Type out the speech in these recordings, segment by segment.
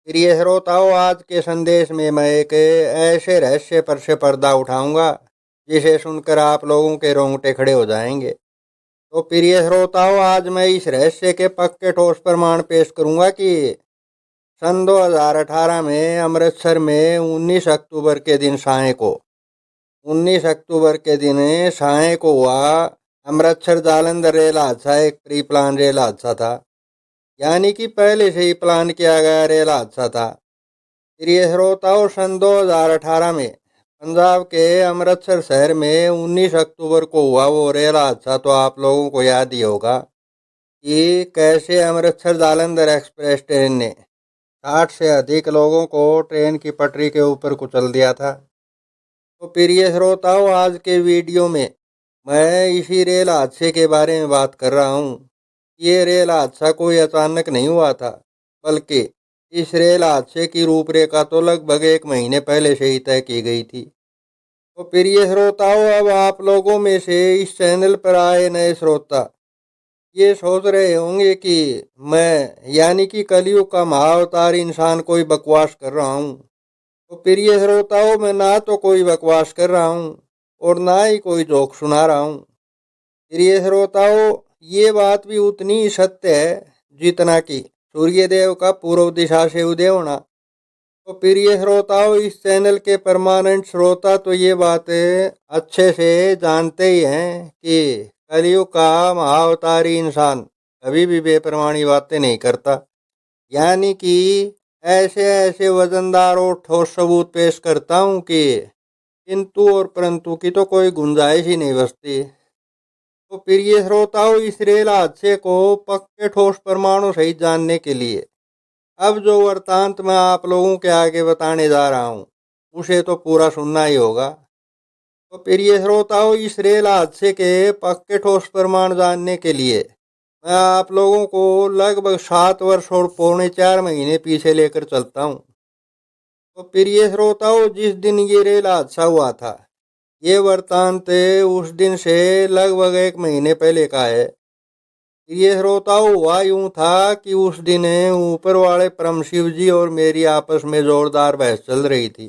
प्रिय श्रोताओं, आज के संदेश में मैं एक ऐसे रहस्य पर से पर्दा उठाऊंगा जिसे सुनकर आप लोगों के रोंगटे खड़े हो जाएंगे। तो प्रिय श्रोताओं, आज मैं इस रहस्य के पक्के ठोस प्रमाण पेश करूंगा कि सन 2018 में अमृतसर में 19 अक्टूबर के दिन शाम को 19 अक्टूबर के दिन शाम को हुआ अमृतसर जालंधर रेल हादसा एक प्री प्लान रेल हादसा था। यानी कि पहले से ही प्लान किया गया रेल हादसा था। प्रिय श्रोताओं, सन 2018 में पंजाब के अमृतसर शहर में 19 अक्टूबर को हुआ वो रेल हादसा तो आप लोगों को याद ही होगा कि कैसे अमृतसर जालंधर एक्सप्रेस ट्रेन ने 60 से अधिक लोगों को ट्रेन की पटरी के ऊपर कुचल दिया था। तो प्रिय श्रोताओं, आज के वीडियो में मैं इसी रेल हादसे के बारे में बात कर रहा हूँ। ये रेल हादसा कोई अचानक नहीं हुआ था, बल्कि इस रेल हादसे की रूपरेखा तो लगभग एक महीने पहले से ही तय की गई थी। तो प्रिय श्रोताओं, अब आप लोगों में से इस चैनल पर आए नए श्रोता ये सोच रहे होंगे कि मैं यानी कि कलयुग का महाअवतार इंसान कोई बकवास कर रहा हूँ। तो प्रिय श्रोताओं, मैं ना तो कोई बकवास कर रहा हूँ और ना ही कोई जोक सुना रहा हूँ। प्रिय श्रोताओं, ये बात भी उतनी ही सत्य है जितना कि सूर्यदेव का पूर्व दिशा से उदय होना। तो प्रिय श्रोताओं, इस चैनल के परमानेंट श्रोता तो ये बातें अच्छे से जानते ही हैं कि कलयुग का महाअवतारी इंसान कभी भी बेप्रमाणी बातें नहीं करता। यानी कि ऐसे ऐसे वजनदार और ठोस सबूत पेश करता हूँ कि किंतु और परंतु की तो कोई गुंजाइश ही नहीं बचती। तो प्रिय श्रोताओं, इस रेल हादसे को पक्के ठोस प्रमाणों सहित जानने के लिए अब जो वृत्तांत मैं आप लोगों के आगे बताने जा रहा हूँ उसे तो पूरा सुनना ही होगा। तो प्रिय श्रोताओं, इस रेल हादसे के पक्के ठोस प्रमाण जानने के लिए मैं आप लोगों को लगभग 7 वर्ष और पौने 4 महीने पीछे लेकर चलता हूँ। तो प्रिय श्रोताओं, जिस दिन ये रेल हादसा हुआ था ये वृत्तांत उस दिन से लगभग एक महीने पहले का है। प्रिय श्रोताओं, हुआ यूं था कि उस दिन ऊपर वाले परम शिव जी और मेरी आपस में जोरदार बहस चल रही थी।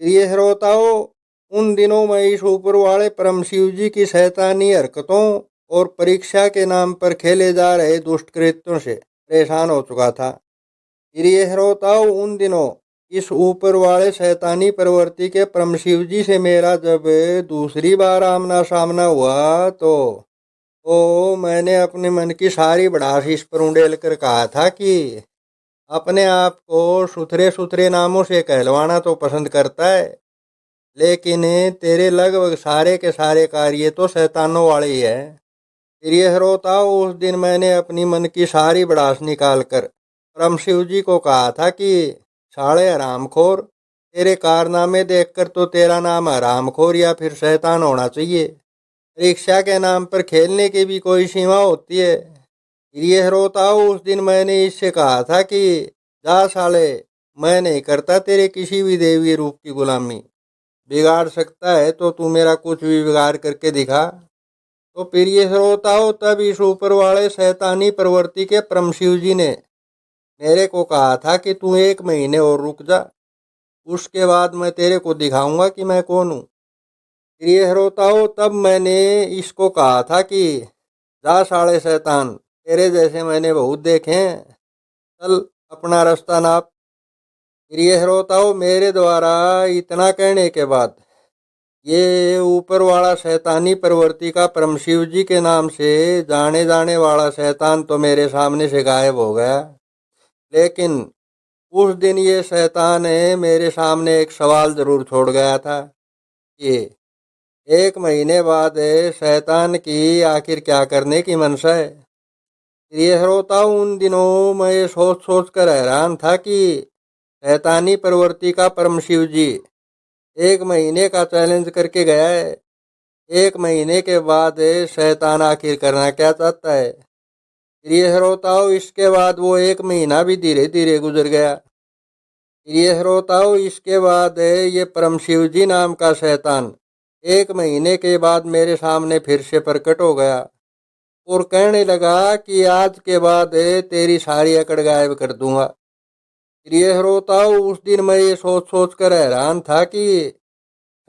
प्रिय श्रोताओं, उन दिनों मैं इस ऊपर वाले परम शिव जी की शैतानी हरकतों और परीक्षा के नाम पर खेले जा रहे दुष्ट कृत्यों से परेशान हो चुका था। प्रिय श्रोताओं, उन दिनों इस ऊपर वाले शैतानी प्रवृत्ति के परम शिव जी से मेरा जब दूसरी बार आमना सामना हुआ तो मैंने अपने मन की सारी भड़ास इस पर उंडेल कर कहा था कि अपने आप को सुथरे सुथरे नामों से कहलवाना तो पसंद करता है, लेकिन तेरे लगभग सारे के सारे कार्य तो शैतानों वाले ही है। प्रिय श्रोताओं, उस दिन मैंने अपनी मन की सारी भड़ास निकाल कर परम शिव जी को कहा था कि साले हरामखोर, तेरे कारनामे देखकर तो तेरा नाम हरामखोर या फिर शैतान होना चाहिए। परीक्षा के नाम पर खेलने की भी कोई सीमा होती है। प्रिय श्रोताओं, उस दिन मैंने इससे कहा था कि जा साले, मैं नहीं करता तेरे किसी भी देवी रूप की गुलामी। बिगाड़ सकता है तो तू मेरा कुछ भी बिगाड़ करके दिखा। तो प्रिय श्रोताओं, तब इस ऊपर वाले शैतानी प्रवृत्ति के परम शिव जी ने मेरे को कहा था कि तू एक महीने और रुक जा, उसके बाद मैं तेरे को दिखाऊंगा कि मैं कौन हूँ। प्रिय श्रोताओं, तब मैंने इसको कहा था कि जा साले शैतान, तेरे जैसे मैंने बहुत देखे हैं, चल अपना रास्ता नाप। प्रिय श्रोताओं, मेरे द्वारा इतना कहने के बाद ये ऊपर वाला शैतानी प्रवृत्ति का परम शिव जी के नाम से जाने जाने वाला शैतान तो मेरे सामने से गायब हो गया। लेकिन उस दिन ये शैतान मेरे सामने एक सवाल जरूर छोड़ गया था कि एक महीने बाद शैतान की आखिर क्या करने की मनसा है। प्रिय श्रोताओं, उन दिनों मैं ये सोच सोच कर हैरान था कि शैतानी प्रवृत्ति का परम शिव जी एक महीने का चैलेंज करके गया है। एक महीने के बाद शैतान आखिर करना क्या चाहता है। प्रिय श्रोताओं, इसके बाद वो एक महीना भी धीरे धीरे गुजर गया। प्रिय श्रोताओं, इसके बाद ये परम शिव जी नाम का शैतान एक महीने के बाद मेरे सामने फिर से प्रकट हो गया और कहने लगा कि आज के बाद तेरी सारी अकड़ गायब कर दूंगा। प्रिय श्रोताओं, उस दिन मैं ये सोच सोच कर हैरान था कि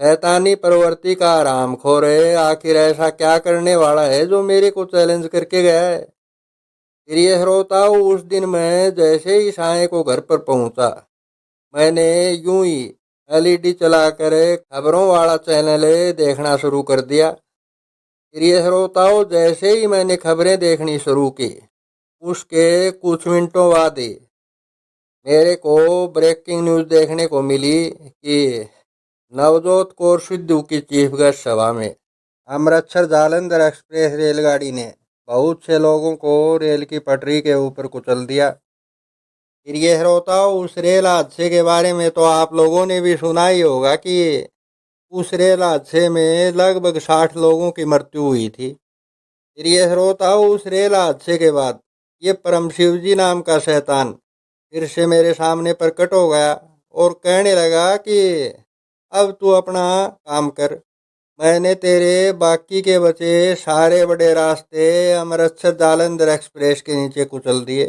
शैतानी प्रवृत्ति का आराम खो रहे, आखिर ऐसा क्या करने वाला है जो मेरे को चैलेंज करके गया है। प्रिय श्रोताओं, उस दिन मैं जैसे ही साय को घर पर पहुंचा, मैंने यूं ही एलईडी चलाकर खबरों वाला चैनल देखना शुरू कर दिया। प्रिय श्रोताओं, जैसे ही मैंने खबरें देखनी शुरू की, उसके कुछ मिनटों बाद ही मेरे को ब्रेकिंग न्यूज देखने को मिली कि नवजोत कौर सिद्धू की चीफ गेस्ट सभा में अमृतसर जालंधर एक्सप्रेस रेलगाड़ी ने बहुत से लोगों को रेल की पटरी के ऊपर कुचल दिया। फिर ये श्रोताओं, उस रेल हादसे के बारे में तो आप लोगों ने भी सुना ही होगा कि उस रेल हादसे में लगभग 60 लोगों की मृत्यु हुई थी। फिर ये श्रोताओं, उस रेल हादसे के बाद ये परम शिव जी नाम का शैतान फिर से मेरे सामने प्रकट हो गया और कहने लगा कि अब तू अपना काम कर। मैंने तेरे बाकी के बचे सारे बड़े रास्ते अमृतसर जालंधर एक्सप्रेस के नीचे कुचल दिए।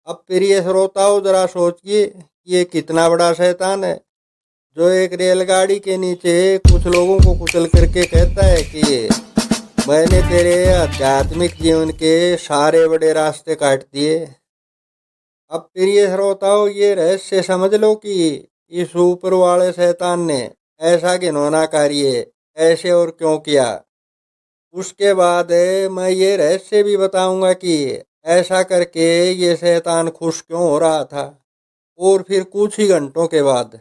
अब प्रिय श्रोताओं, जरा सोचिए ये कितना बड़ा शैतान है जो एक रेलगाड़ी के नीचे कुछ लोगों को कुचल करके कहता है कि मैंने तेरे आध्यात्मिक जीवन के सारे बड़े रास्ते काट दिए। अब प्रिय श्रोताओं, ये रहस्य समझ लो कि इस ऊपर वाले शैतान ने ऐसा घिनौना कार्य ऐसे और क्यों किया। उसके बाद मैं ये रहस्य भी बताऊंगा कि ऐसा करके ये शैतान खुश क्यों हो रहा था। और फिर कुछ ही घंटों के बाद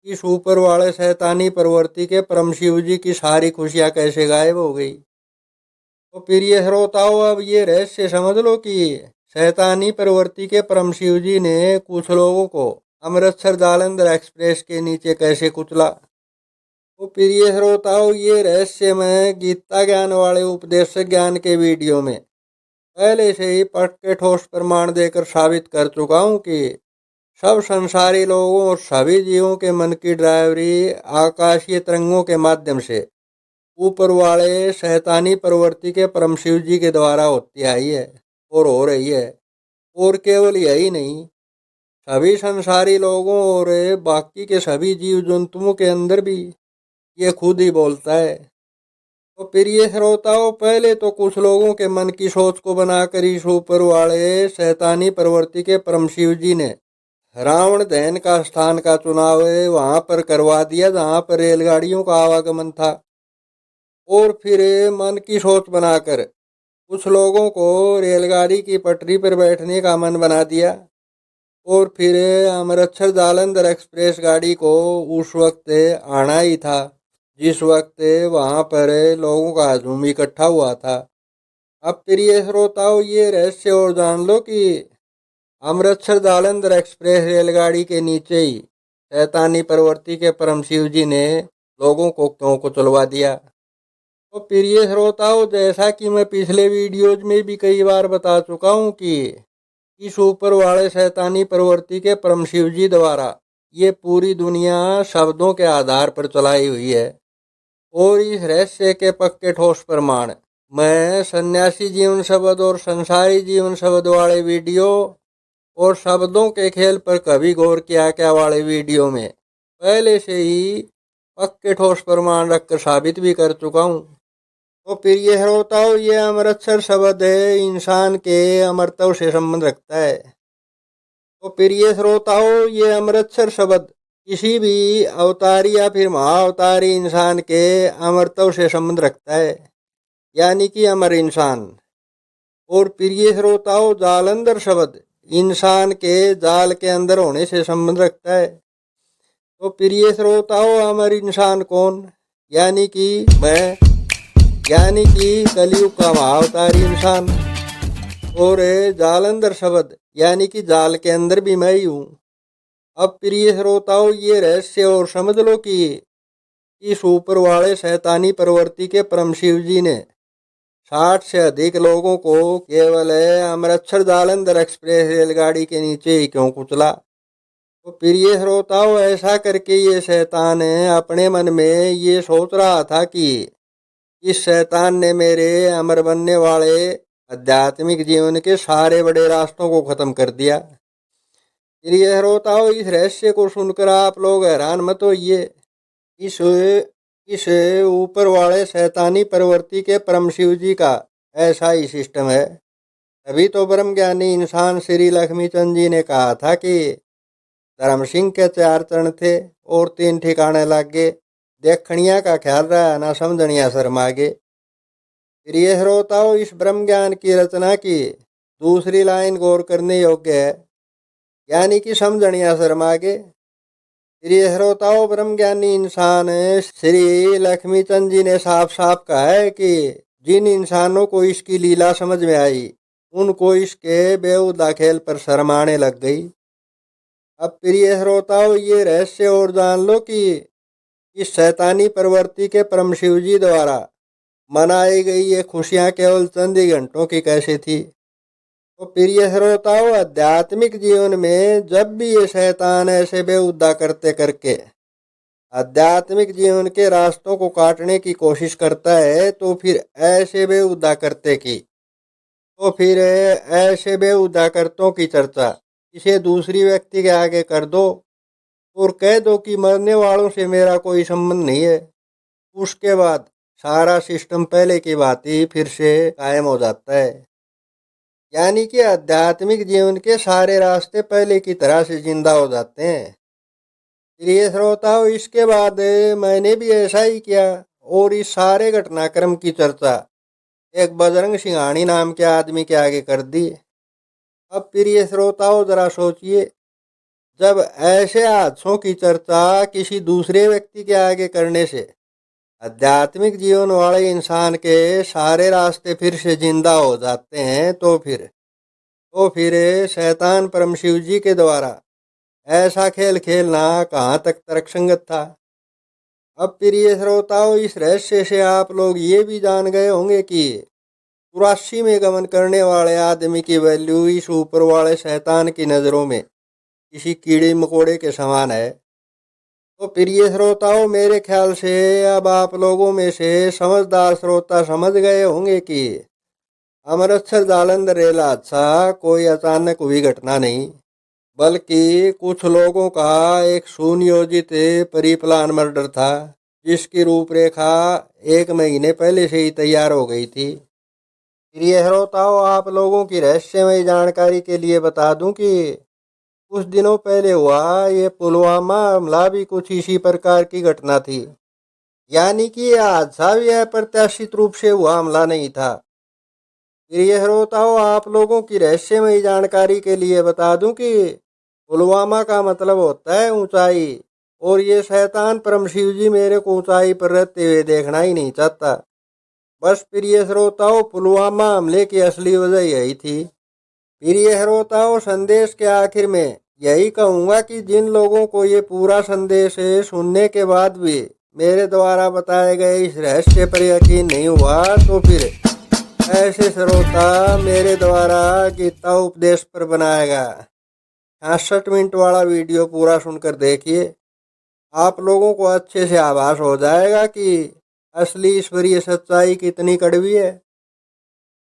इस ऊपर वाले शैतानी प्रवृत्ति के परम शिव जी की सारी खुशियां कैसे गायब हो गई। तो प्रिय श्रोताओं, अब ये रहस्य समझ लो कि शैतानी प्रवृत्ति के परम शिव जी ने कुछ लोगों को अमृतसर जालंधर एक्सप्रेस के नीचे कैसे कुचला। तो प्रिय श्रोताओं, ये रहस्य मैं गीता ज्ञान वाले उपदेशक ज्ञान के वीडियो में पहले से ही पढ़ के ठोस प्रमाण देकर साबित कर चुका हूँ कि सब संसारी लोगों और सभी जीवों के मन की ड्राइवरी आकाशीय तरंगों के माध्यम से ऊपर वाले शैतानी प्रवृत्ति के परम शिव जी के द्वारा होती आई है और हो रही है। और केवल यही नहीं, सभी संसारी लोगों और बाकी के सभी जीव जंतुओं के अंदर भी ये खुद ही बोलता है। तो प्रिय श्रोताओं, पहले तो कुछ लोगों के मन की सोच को बनाकर इस ऊपर वाले शैतानी प्रवृत्ति के परम शिव जी ने रावण दहन का स्थान का चुनाव वहां पर करवा दिया जहां पर रेलगाड़ियों का आवागमन था। और फिर मन की सोच बनाकर कुछ लोगों को रेलगाड़ी की पटरी पर बैठने का मन बना दिया। और फिर अमृतसर जालंधर एक्सप्रेस गाड़ी को उस वक्त आना ही था जिस वक्त वहां पर लोगों का हजूम इकट्ठा हुआ था। अब प्रिय श्रोताओं, ये रहस्य और जान लो कि अमृतसर जालंधर एक्सप्रेस रेलगाड़ी के नीचे ही शैतानी प्रवृत्ति के परम शिव जी ने लोगों को क्यों कुचलवा दिया। तो प्रिय श्रोताओं, जैसा कि मैं पिछले वीडियोज में भी कई बार बता चुका हूँ कि इस ऊपर वाले शैतानी प्रवृत्ति के परम शिव जी द्वारा ये पूरी दुनिया शब्दों के आधार पर चलाई हुई है। और इस रहस्य के पक्के ठोस प्रमाण मैं सन्यासी जीवन शब्द और संसारी जीवन शब्द वाले वीडियो और शब्दों के खेल पर कभी गौर किया क्या वाले वीडियो में पहले से ही पक्के ठोस प्रमाण रखकर साबित भी कर चुका हूँ। तो प्रिय श्रोताओं, ये अमृतसर शब्द इंसान के अमरत्व से संबंध रखता है। तो प्रिय श्रोताओं, ये अमृतसर शब्द किसी भी अवतारी या फिर महाअवतारी इंसान के अमरत्व से संबंध रखता है, यानी कि अमर इंसान। और प्रिय श्रोताओं, जालंधर शब्द इंसान के जाल के अंदर होने से संबंध रखता है। तो प्रिय श्रोताओं, अमर इंसान कौन, यानी कि मैं, यानी कि कलयुग का महाअवतारी इंसान। और जालंधर शब्द यानी कि जाल के अंदर भी मैं ही हूँ। अब प्रिय श्रोताओं, ये रहस्य और समझ लो कि इस ऊपर वाले शैतानी प्रवृत्ति के परम शिव जी ने 60 से अधिक लोगों को केवल अमृतसर जालंधर एक्सप्रेस रेलगाड़ी के नीचे ही क्यों कुचला। तो प्रिय श्रोताओं, ऐसा करके ये शैतान अपने मन में ये सोच रहा था कि इस शैतान ने मेरे अमर बनने वाले आध्यात्मिक जीवन के सारे बड़े रास्तों को खत्म कर दिया। प्रिय श्रोताओ, इस रहस्य को सुनकर आप लोग हैरान मत होइए। इस इस ऊपर वाले शैतानी प्रवृत्ति के परम शिव जी का ऐसा ही सिस्टम है। तभी तो ब्रह्म ज्ञानी इंसान श्री लक्ष्मीचंद जी ने कहा था कि धर्म सिंह के 4 चरण थे और 3 ठिकाने लागे। देखनिया का ख्याल रहा ना समझनिया शर्मागे। प्रिय श्रोताओं, इस ब्रह्म ज्ञान की रचना की दूसरी लाइन गौर करने योग्य है, यानी कि समझनिया शर्मागे। प्रिय श्रोताओं, ब्रह्म ज्ञानी इंसान श्री लक्ष्मीचंद जी ने साफ साफ कहा है कि जिन इंसानों को इसकी लीला समझ में आई उनको इसके बेहुदा खेल पर शर्म आने लग गई। अब प्रिय श्रोताओं, ये रहस्य और जान लो कि इस शैतानी प्रवृत्ति के परम शिव जी द्वारा मनाई गई ये खुशियां केवल चंद ही घंटों की कैसे थी। तो प्रिय श्रोताओं, आध्यात्मिक जीवन में जब भी ये शैतान ऐसे बेहुदा करते करके आध्यात्मिक जीवन के रास्तों को काटने की कोशिश करता है, तो फिर ऐसे बेहुदा करते की तो फिर ऐसे बेहुदा करतों की चर्चा किसी दूसरी व्यक्ति के आगे कर दो और कह दो कि मरने वालों से मेरा कोई संबंध नहीं है। उसके बाद सारा सिस्टम पहले की बात ही फिर से कायम हो जाता है। यानी कि आध्यात्मिक जीवन के सारे रास्ते पहले की तरह से जिंदा हो जाते हैं। प्रिय श्रोताओं, इसके बाद मैंने भी ऐसा ही किया और इस सारे घटनाक्रम की चर्चा एक बजरंग सिंघानी नाम के आदमी के आगे कर दी। अब प्रिय श्रोताओं, जरा सोचिए, जब ऐसे हादसों की चर्चा किसी दूसरे व्यक्ति के आगे करने से आध्यात्मिक जीवन वाले इंसान के सारे रास्ते फिर से जिंदा हो जाते हैं, तो फिर शैतान परम शिव जी के द्वारा ऐसा खेल खेलना कहाँ तक तर्कसंगत था। अब प्रिय श्रोताओं, इस रहस्य से आप लोग ये भी जान गए होंगे कि 84 में गमन करने वाले आदमी की वैल्यू इस ऊपर वाले शैतान की नज़रों में किसी कीड़े मकोड़े के समान है। तो प्रिय श्रोताओं, मेरे ख्याल से अब आप लोगों में से समझदार श्रोता समझ गए होंगे कि अमृतसर जालंधर रेल हादसा कोई अचानक हुई घटना नहीं, बल्कि कुछ लोगों का एक सुनियोजित परिप्लान मर्डर था, जिसकी रूपरेखा 1 महीने पहले से ही तैयार हो गई थी। प्रिय श्रोताओं, आप लोगों की रहस्यमय जानकारी के लिए बता दूं कि कुछ दिनों पहले हुआ ये पुलवामा हमला भी कुछ इसी प्रकार की घटना थी। यानी कि यह हादसा भी अप्रत्याशित रूप से हुआ हमला नहीं था। प्रिय श्रोताओं, आप लोगों की रहस्यमय जानकारी के लिए बता दूं कि पुलवामा का मतलब होता है ऊंचाई, और ये शैतान परम शिव जी मेरे को ऊंचाई पर रहते हुए देखना ही नहीं चाहता। बस प्रिय श्रोताओं, पुलवामा हमले की असली वजह यही थी। प्रिय श्रोताओं, संदेश के आखिर में यही कहूँगा कि जिन लोगों को ये पूरा संदेश सुनने के बाद भी मेरे द्वारा बताए गए इस रहस्य पर यकीन नहीं हुआ, तो फिर ऐसे श्रोता मेरे द्वारा गीता उपदेश पर बनाएगा 66 मिनट वाला वीडियो पूरा सुनकर देखिए। आप लोगों को अच्छे से आभास हो जाएगा कि असली ईश्वरीय सच्चाई कितनी कड़वी है।